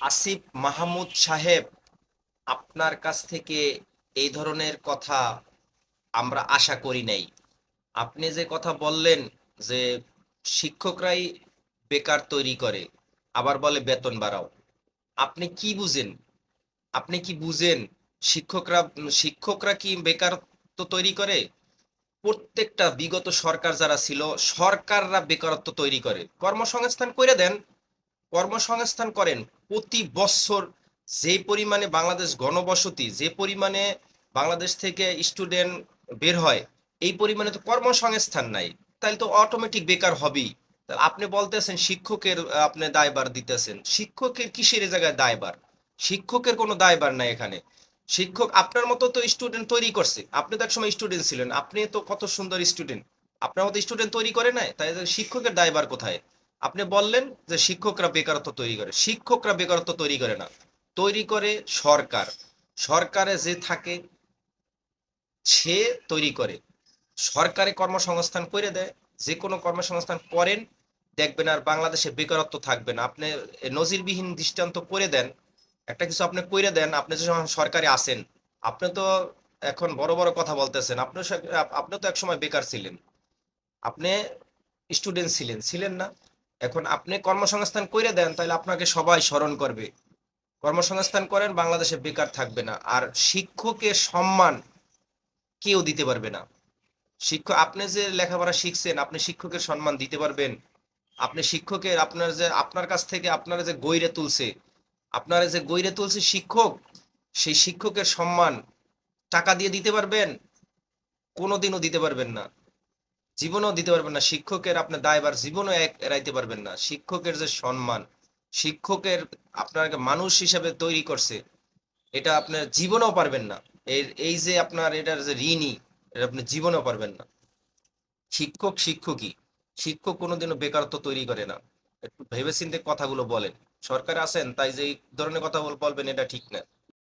আসিফ মাহমুদ সাহেব, আপনার কাছ থেকে এই ধরনের কথা আমরা আশা করি নাই। আপনি যে কথা বললেন যে শিক্ষকরাই বেকার তৈরি করে, আবার বলে বেতন বাড়াও। আপনি কি বুঝেন? আপনি কি বুঝেন শিক্ষকরা শিক্ষকরা কি বেকারত্ব তৈরি করে? প্রত্যেকটা বিগত সরকার যারা ছিল, সরকাররা বেকারত্ব তৈরি করে। কর্মসংস্থান করে দেন, কর্মসংস্থান করেন। প্রতি বছর যে পরিমাণে বাংলাদেশ গণবসতি, যে পরিমাণে বাংলাদেশ থেকে স্টুডেন্ট বের হয়, এই পরিমাণে তো কর্মসংস্থান নাই। তাহলে তো অটোমেটিক বেকার হবেই। তাহলে আপনি বলতেছেন শিক্ষকের আপনি দায়ভার দিতেছেন। শিক্ষকের কিসের এ জায়গায় দায়ভার? শিক্ষকের কোনো দায়ভার নাই এখানে। শিক্ষক আপনার মতো তো স্টুডেন্ট তৈরি করছে। আপনি তো একসময় স্টুডেন্ট ছিলেন, আপনি তো কত সুন্দর স্টুডেন্ট। আপনার মতো স্টুডেন্ট তৈরি করে নাই, তাই শিক্ষকের দায়ভার কোথায়? আপনি বললেন যে শিক্ষকরা বেকারত্ব তৈরি করে। শিক্ষকরা বেকারত্ব তৈরি করে না, তৈরি করে সরকার। সরকারে যে থাকে সে তৈরি করে। সরকারে কর্মসংস্থান করে দেয়। যে কোনো কর্মসংস্থান করেন, দেখবেন আর বাংলাদেশে বেকারত্ব থাকবে না। আপনি নজিরবিহীন দৃষ্টান্ত করে দেন, একটা কিছু আপনি করে দেন। আপনি যে সরকারে আছেন, আপনি তো এখন বড় বড় কথা বলতেছেন। আপনি তো একসময় বেকার ছিলেন, আপনি স্টুডেন্ট ছিলেন, ছিলেন না? এখন আপনি কর্মসংস্থান করে দেন, তাহলে আপনাকে সবাই স্মরণ করবে। কর্মসংস্থান করেন, বাংলাদেশে বেকার থাকবে না। আর শিক্ষকের সম্মান কেউ দিতে পারবে না। শিক্ষক, আপনি যে লেখাপড়া শিখছেন, আপনি শিক্ষকের সম্মান দিতে পারবেন? আপনি শিক্ষকের, আপনার যে আপনার কাছ থেকে আপনারা যে গইড়ে তুলছে, আপনারা যে গইড়ে তুলছে শিক্ষক, সেই শিক্ষকের সম্মান টাকা দিয়ে দিতে পারবেন? কোনোদিনও দিতে পারবেন না, জীবনেও দিতে পারবেন না। শিক্ষকের আপনি দায়ভার জীবনও এড়াইতে পারবেন না। শিক্ষকের যে সম্মান, শিক্ষকের আপনাকে মানুষ হিসেবে তৈরি করছে, এটা আপনার জীবনেও পারবেন না। এর এই যে আপনার এটার যে ঋণী, এটা আপনি জীবনেও পারবেন না। শিক্ষক শিক্ষকই, শিক্ষক কোনোদিনও বেকারত্ব তৈরি করে না। একটু ভেবেচিন্তে কথাগুলো বলেন। সরকারে আছেন তাই যে এই ধরনের কথা বলবেন, এটা ঠিক না।